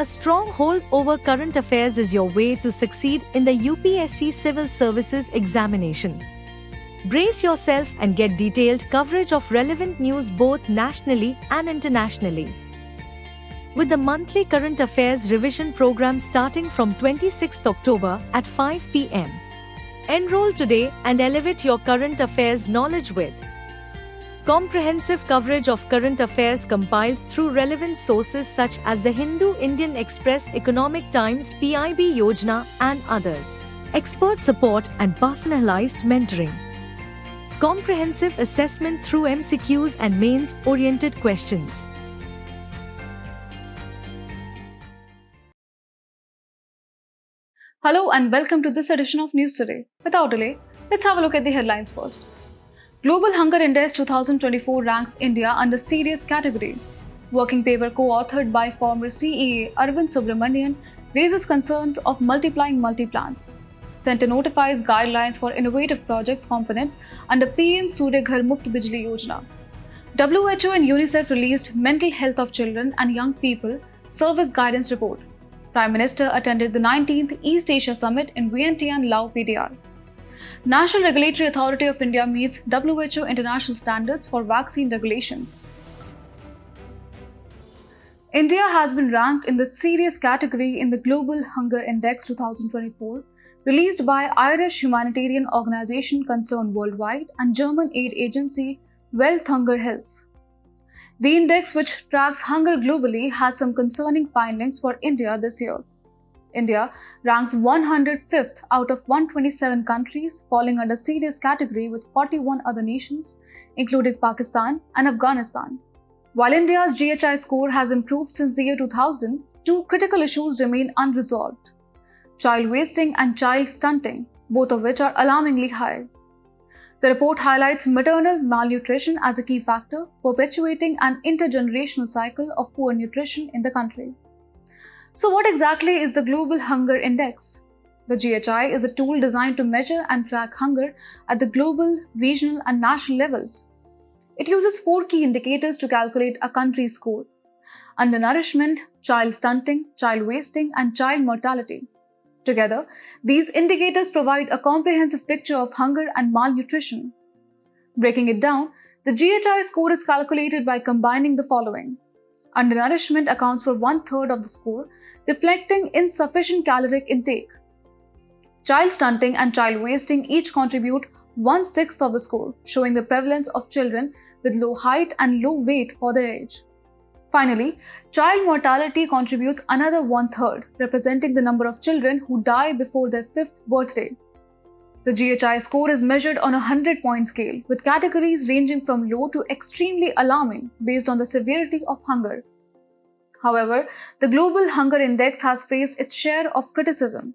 A strong hold over current affairs is your way to succeed in the UPSC Civil Services examination. Brace yourself and get detailed coverage of relevant news both nationally and internationally. With the monthly current affairs revision program starting from 26th October at 5 p.m. Enroll today and elevate your current affairs knowledge with comprehensive coverage of current affairs compiled through relevant sources such as the Hindu Indian Express, Economic Times, PIB Yojana, and others. Expert support and personalized mentoring. Comprehensive assessment through MCQs and mains-oriented questions. Hello and welcome to this edition of News Today. Without delay, let's have a look at the headlines first. Global Hunger Index 2024 ranks India under serious category. Working paper co-authored by former CEA Arvind Subramanian raises concerns of multiplying multi-plants. Centre notifies guidelines for innovative projects component under PM-Surya Ghar Muft Bijli Yojana. WHO and UNICEF released Mental Health of Children and Young People Service Guidance Report. Prime Minister attended the 19th East Asia Summit in Vientiane, Laos, PDR. National Regulatory Authority of India meets WHO international standards for vaccine regulations. India has been ranked in the serious category in the Global Hunger Index 2024, released by Irish humanitarian organization Concern Worldwide and German aid agency Welthunger Health. The index, which tracks hunger globally, has some concerning findings for India this year. India ranks 105th out of 127 countries, falling under serious category with 41 other nations, including Pakistan and Afghanistan. While India's GHI score has improved since the year 2000, two critical issues remain unresolved: child wasting and child stunting, both of which are alarmingly high. The report highlights maternal malnutrition as a key factor, perpetuating an intergenerational cycle of poor nutrition in the country. So what exactly is the Global Hunger Index? The GHI is a tool designed to measure and track hunger at the global, regional and national levels. It uses 4 key indicators to calculate a country's score: undernourishment, child stunting, child wasting and child mortality. Together, these indicators provide a comprehensive picture of hunger and malnutrition. Breaking it down, the GHI score is calculated by combining the following. Undernourishment accounts for 1/3 of the score, reflecting insufficient caloric intake. Child stunting and child wasting each contribute 1/6 of the score, showing the prevalence of children with low height and low weight for their age. Finally, child mortality contributes another 1/3, representing the number of children who die before their 5th birthday. The GHI score is measured on a 100-point scale, with categories ranging from low to extremely alarming based on the severity of hunger. However, the Global Hunger Index has faced its share of criticism.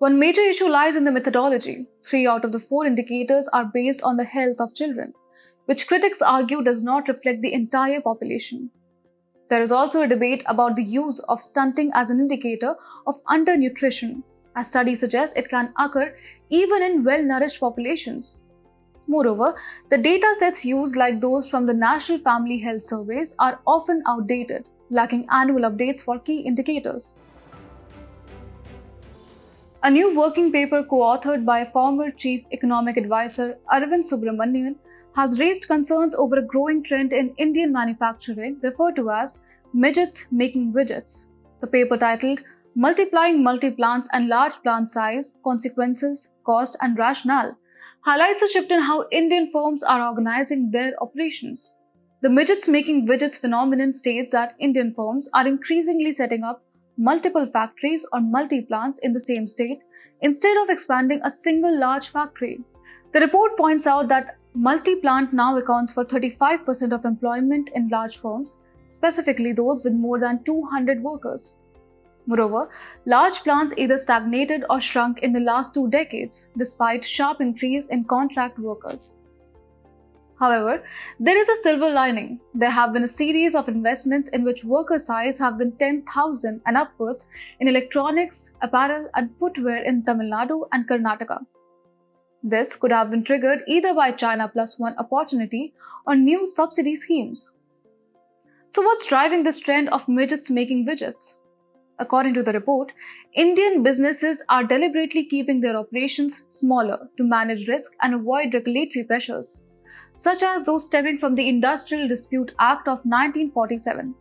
One major issue lies in the methodology. 3 out of the 4 indicators are based on the health of children, which critics argue does not reflect the entire population. There is also a debate about the use of stunting as an indicator of undernutrition, as studies suggest it can occur even in well-nourished populations. Moreover, the data sets used, like those from the National Family Health Surveys, are often outdated, lacking annual updates for key indicators. A new working paper co-authored by former Chief Economic Advisor Arvind Subramanian has raised concerns over a growing trend in Indian manufacturing referred to as midgets making widgets. The paper, titled Multiplying Multi-Plants and Large Plant Size, Consequences, Cost and Rationale, highlights a shift in how Indian firms are organizing their operations. The midgets making widgets phenomenon states that Indian firms are increasingly setting up multiple factories or multi-plants in the same state instead of expanding a single large factory. The report points out that multi-plant now accounts for 35% of employment in large firms, specifically those with more than 200 workers. Moreover, large plants either stagnated or shrunk in the last 2 decades, despite sharp increase in contract workers. However, there is a silver lining. There have been a series of investments in which worker size have been 10,000 and upwards in electronics, apparel and footwear in Tamil Nadu and Karnataka. This could have been triggered either by China Plus One opportunity or new subsidy schemes. So what's driving this trend of midgets making widgets? According to the report, Indian businesses are deliberately keeping their operations smaller to manage risk and avoid regulatory pressures, such as those stemming from the Industrial Dispute Act of 1947.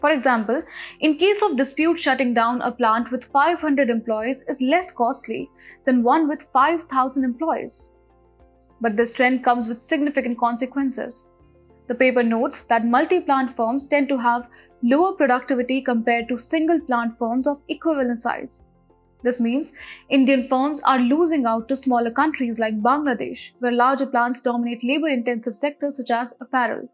For example, in case of dispute, shutting down a plant with 500 employees is less costly than one with 5,000 employees. But this trend comes with significant consequences. The paper notes that multi-plant firms tend to have lower productivity compared to single-plant firms of equivalent size. This means Indian firms are losing out to smaller countries like Bangladesh, where larger plants dominate labor-intensive sectors such as apparel.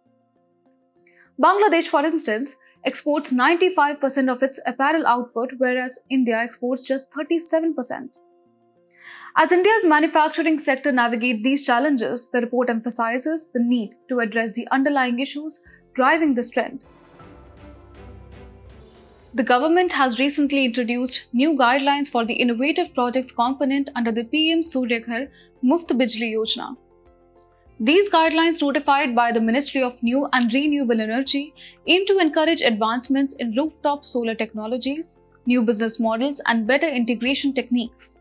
Bangladesh, for instance, exports 95% of its apparel output, whereas India exports just 37%. As India's manufacturing sector navigates these challenges, the report emphasizes the need to address the underlying issues driving this trend. The government has recently introduced new guidelines for the innovative projects component under the PM-Surya Ghar, Muft Bijli Yojana. These guidelines, notified by the Ministry of New and Renewable Energy, aim to encourage advancements in rooftop solar technologies, new business models, and better integration techniques.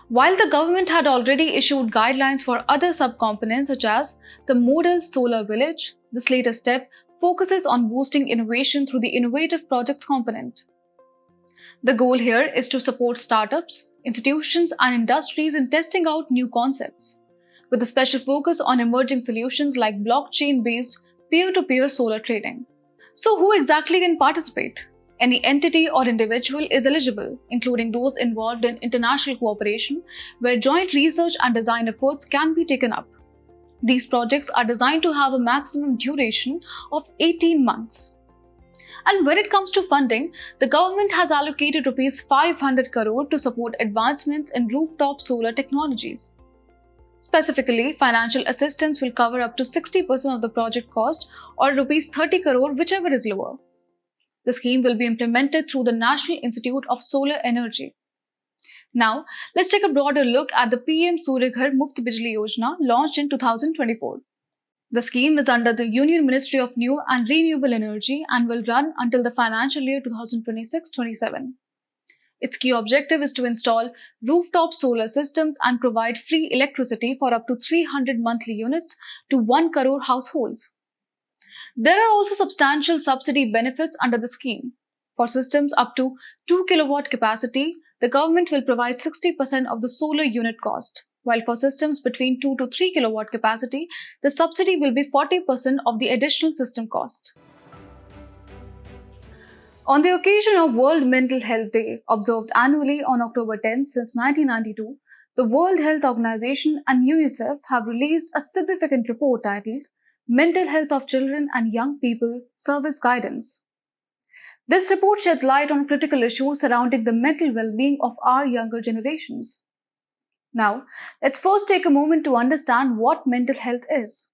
While the government had already issued guidelines for other subcomponents such as the Model Solar Village, this latest step focuses on boosting innovation through the innovative projects component. The goal here is to support startups, institutions, and industries in testing out new concepts, with a special focus on emerging solutions like blockchain-based peer-to-peer solar trading. So who exactly can participate? Any entity or individual is eligible, including those involved in international cooperation, where joint research and design efforts can be taken up. These projects are designed to have a maximum duration of 18 months. And when it comes to funding, the government has allocated Rs 500 crore to support advancements in rooftop solar technologies. Specifically, financial assistance will cover up to 60% of the project cost, or Rs 30 crore, whichever is lower. The scheme will be implemented through the National Institute of Solar Energy. Now, let's take a broader look at the PM-Surya Ghar Muft Bijli Yojana launched in 2024. The scheme is under the Union Ministry of New and Renewable Energy and will run until the financial year 2026-27. Its key objective is to install rooftop solar systems and provide free electricity for up to 300 monthly units to 1 crore households. There are also substantial subsidy benefits under the scheme. For systems up to 2 kilowatt capacity, the government will provide 60% of the solar unit cost, while for systems between 2 to 3 kilowatt capacity, the subsidy will be 40% of the additional system cost. On the occasion of World Mental Health Day, observed annually on October 10 since 1992, the World Health Organization and UNICEF have released a significant report titled Mental Health of Children and Young People Service Guidance. This report sheds light on critical issues surrounding the mental well-being of our younger generations. Now, let's first take a moment to understand what mental health is.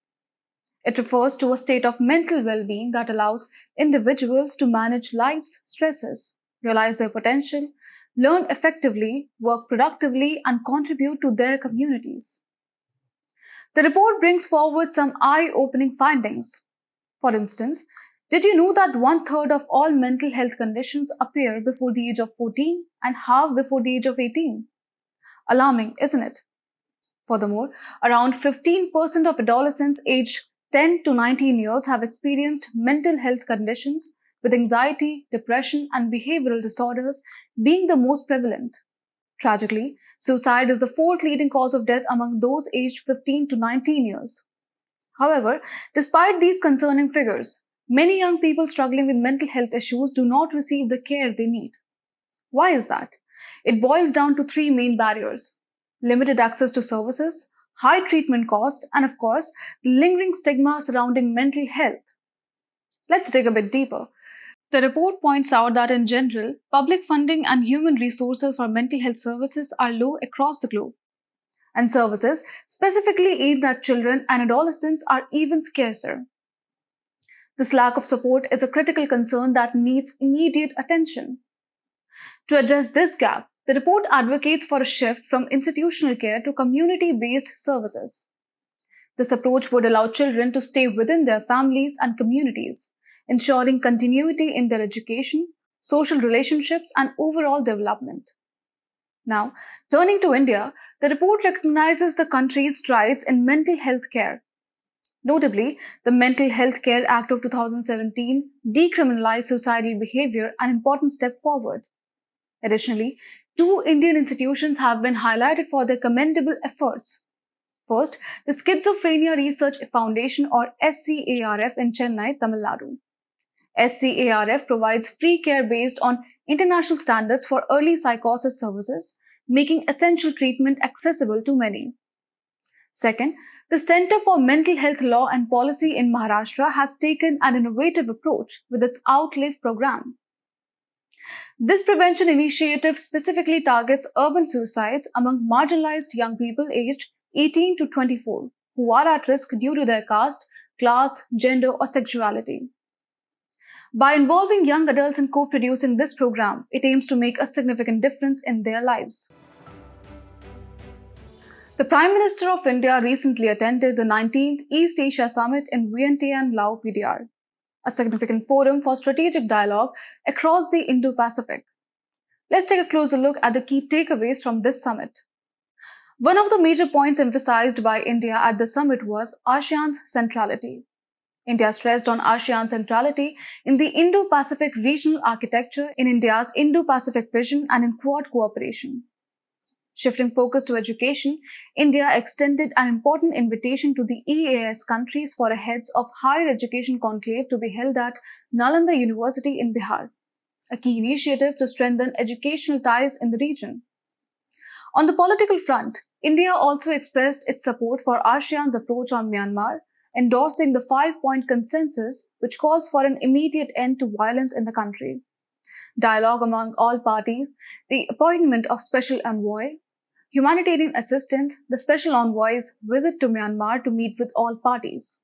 It refers to a state of mental well-being that allows individuals to manage life's stresses, realize their potential, learn effectively, work productively, and contribute to their communities. The report brings forward some eye-opening findings. For instance, did you know that 1/3 of all mental health conditions appear before the age of 14 and half before the age of 18? Alarming, isn't it? Furthermore, around 15% of adolescents aged 10 to 19 years have experienced mental health conditions, with anxiety, depression, and behavioral disorders being the most prevalent. Tragically, suicide is the fourth leading cause of death among those aged 15 to 19 years. However, despite these concerning figures, many young people struggling with mental health issues do not receive the care they need. Why is that? It boils down to three main barriers: limited access to services, high treatment cost, and of course, the lingering stigma surrounding mental health. Let's dig a bit deeper. The report points out that in general, public funding and human resources for mental health services are low across the globe. And services specifically aimed at children and adolescents are even scarcer. This lack of support is a critical concern that needs immediate attention. To address this gap, the report advocates for a shift from institutional care to community-based services. This approach would allow children to stay within their families and communities, ensuring continuity in their education, social relationships, and overall development. Now, turning to India, the report recognizes the country's strides in mental health care. Notably, the Mental Health Care Act of 2017 decriminalized suicidal behavior, an important step forward. Additionally, two Indian institutions have been highlighted for their commendable efforts. First, the Schizophrenia Research Foundation, or SCARF, in Chennai, Tamil Nadu. SCARF provides free care based on international standards for early psychosis services, making essential treatment accessible to many. Second, the Center for Mental Health Law and Policy in Maharashtra has taken an innovative approach with its Outlive program. This prevention initiative specifically targets urban suicides among marginalized young people aged 18 to 24 who are at risk due to their caste, class, gender, or sexuality. By involving young adults in co-producing this program, it aims to make a significant difference in their lives. The Prime Minister of India recently attended the 19th East Asia Summit in Vientiane, Laos, PDR, a significant forum for strategic dialogue across the Indo-Pacific. Let's take a closer look at the key takeaways from this summit. One of the major points emphasized by India at the summit was ASEAN's centrality. India stressed on ASEAN centrality in the Indo-Pacific regional architecture, in India's Indo-Pacific vision, and in Quad cooperation. Shifting focus to education, India extended an important invitation to the EAS countries for a Heads of Higher Education conclave to be held at Nalanda University in Bihar, a key initiative to strengthen educational ties in the region. On the political front, India also expressed its support for ASEAN's approach on Myanmar, endorsing the 5-point consensus which calls for an immediate end to violence in the country, dialogue among all parties, the appointment of special envoy, humanitarian assistance, the special envoy's visit to Myanmar to meet with all parties.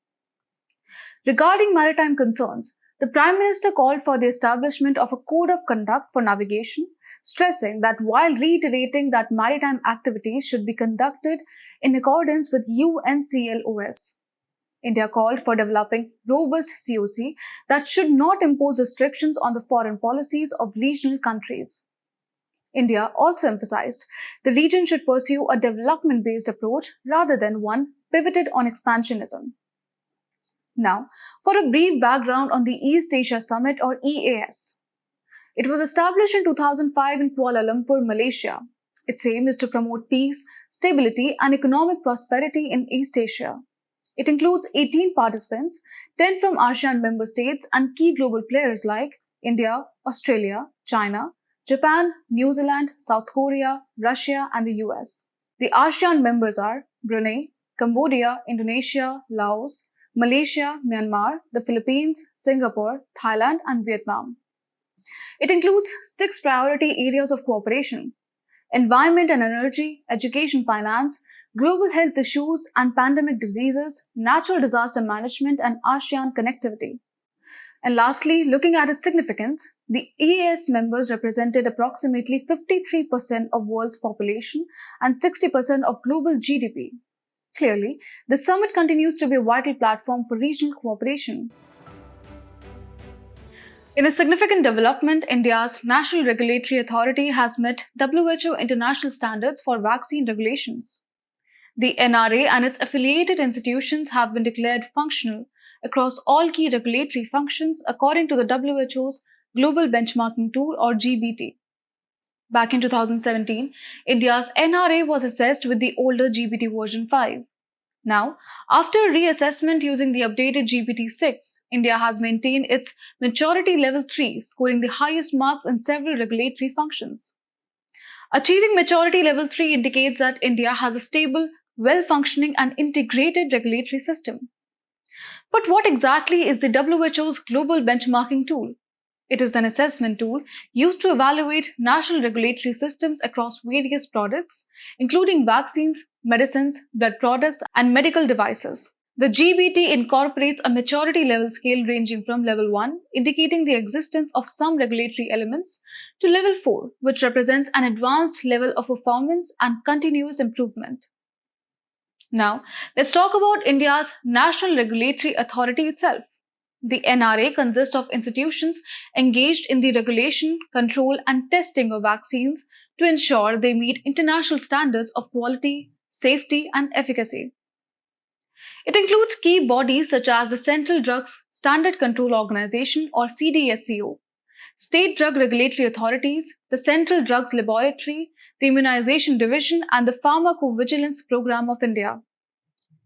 Regarding maritime concerns, the Prime Minister called for the establishment of a code of conduct for navigation, stressing that while reiterating that maritime activities should be conducted in accordance with UNCLOS. India called for developing robust COC that should not impose restrictions on the foreign policies of regional countries. India also emphasized the region should pursue a development-based approach rather than one pivoted on expansionism. Now, for a brief background on the East Asia Summit, or EAS. It was established in 2005 in Kuala Lumpur, Malaysia. Its aim is to promote peace, stability, and economic prosperity in East Asia. It includes 18 participants, 10 from ASEAN member states, and key global players like India, Australia, China, Japan, New Zealand, South Korea, Russia, and the US. The ASEAN members are Brunei, Cambodia, Indonesia, Laos, Malaysia, Myanmar, the Philippines, Singapore, Thailand, and Vietnam. It includes 6 priority areas of cooperation: environment and energy, education, finance, global health issues and pandemic diseases, natural disaster management, and ASEAN connectivity. And lastly, looking at its significance, the EAS members represented approximately 53% of world's population and 60% of global GDP. Clearly, the summit continues to be a vital platform for regional cooperation. In a significant development, India's National Regulatory Authority has met WHO international standards for vaccine regulations. The NRA and its affiliated institutions have been declared functional across all key regulatory functions according to the WHO's Global Benchmarking Tool, or GBT. Back in 2017, India's NRA was assessed with the older GBT version 5. Now, after reassessment using the updated GPT-6, India has maintained its maturity level 3, scoring the highest marks in several regulatory functions. Achieving maturity level 3 indicates that India has a stable, well-functioning and integrated regulatory system. But what exactly is the WHO's Global Benchmarking Tool? It is an assessment tool used to evaluate national regulatory systems across various products, including vaccines, medicines, blood products, and medical devices. The GBT incorporates a maturity level scale ranging from level 1, indicating the existence of some regulatory elements, to level 4, which represents an advanced level of performance and continuous improvement. Now, let's talk about India's National Regulatory Authority itself. The NRA consists of institutions engaged in the regulation, control, and testing of vaccines to ensure they meet international standards of quality, safety, and efficacy. It includes key bodies such as the Central Drugs Standard Control Organization or CDSCO, state drug regulatory authorities, the Central Drugs Laboratory, the Immunization Division, and the Pharmacovigilance Program of India.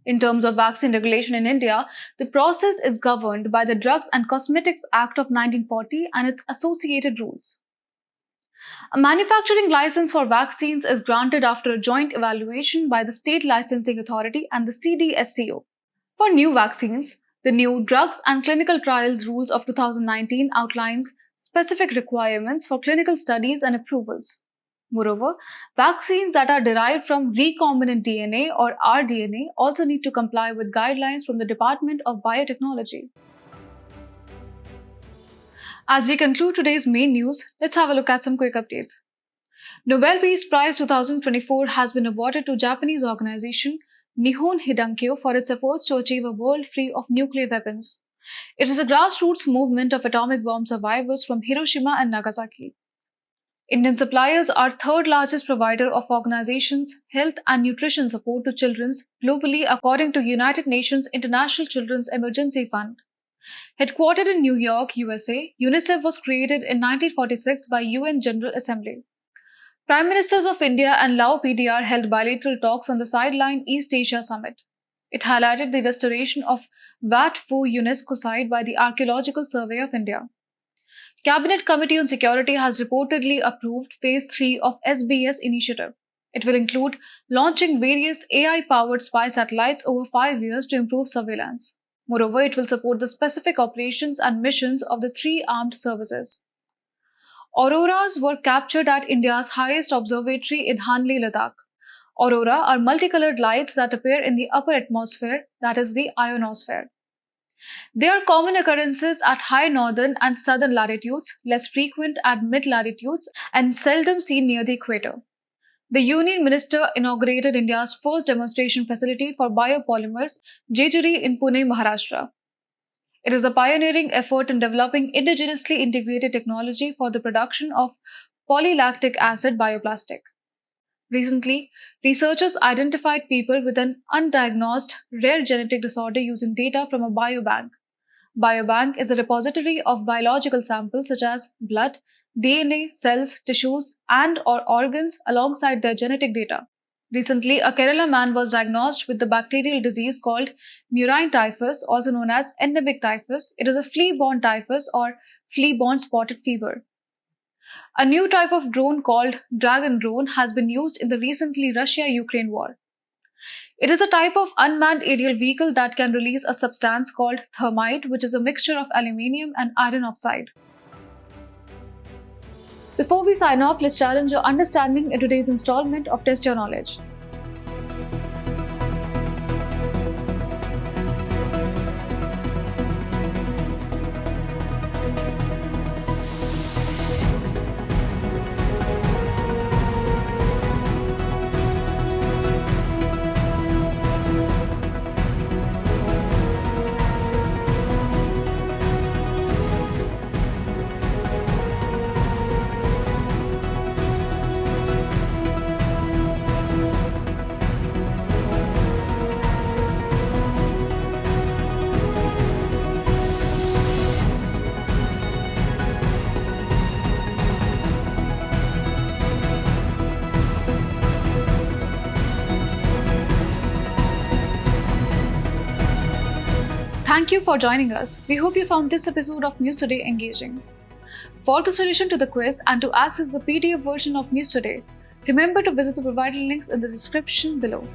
In terms of vaccine regulation in India, the process is governed by the Drugs and Cosmetics Act of 1940 and its associated rules. A manufacturing license for vaccines is granted after a joint evaluation by the State Licensing Authority and the CDSCO. For new vaccines, the new Drugs and Clinical Trials Rules of 2019 outlines specific requirements for clinical studies and approvals. Moreover, vaccines that are derived from recombinant DNA or rDNA also need to comply with guidelines from the Department of Biotechnology. As we conclude today's main news, let's have a look at some quick updates. Nobel Peace Prize 2024 has been awarded to Japanese organization Nihon Hidankyo for its efforts to achieve a world free of nuclear weapons. It is a grassroots movement of atomic bomb survivors from Hiroshima and Nagasaki. Indian suppliers are third largest provider of organizations, health and nutrition support to children globally according to United Nations International Children's Emergency Fund. Headquartered in New York, USA, UNICEF was created in 1946 by UN General Assembly. Prime Ministers of India and Lao PDR held bilateral talks on the Sideline East Asia Summit. It highlighted the restoration of Wat Pho UNESCO site by the Archaeological Survey of India. Cabinet Committee on Security has reportedly approved Phase 3 of SBS initiative. It will include launching various AI-powered spy satellites over 5 years to improve surveillance. Moreover, it will support the specific operations and missions of the 3 armed services. Auroras were captured at India's highest observatory in Hanle, Ladakh. Aurora are multicolored lights that appear in the upper atmosphere, that is the ionosphere. They are common occurrences at high northern and southern latitudes, less frequent at mid-latitudes, and seldom seen near the equator. The Union Minister inaugurated India's first demonstration facility for biopolymers, Jejuri in Pune, Maharashtra. It is a pioneering effort in developing indigenously integrated technology for the production of polylactic acid bioplastic. Recently, researchers identified people with an undiagnosed rare genetic disorder using data from a biobank. Biobank is a repository of biological samples such as blood, DNA, cells, tissues, and/or organs alongside their genetic data. Recently, a Kerala man was diagnosed with the bacterial disease called murine typhus, also known as endemic typhus. It is a flea-borne typhus or flea-borne spotted fever. A new type of drone called Dragon drone has been used in the recently Russia-Ukraine war. It is a type of unmanned aerial vehicle that can release a substance called thermite, which is a mixture of aluminium and iron oxide. Before we sign off, let's challenge your understanding in today's installment of Test Your Knowledge. Thank you for joining us. We hope you found this episode of News Today engaging. For the solution to the quiz and to access the PDF version of News Today, remember to visit the provided links in the description below.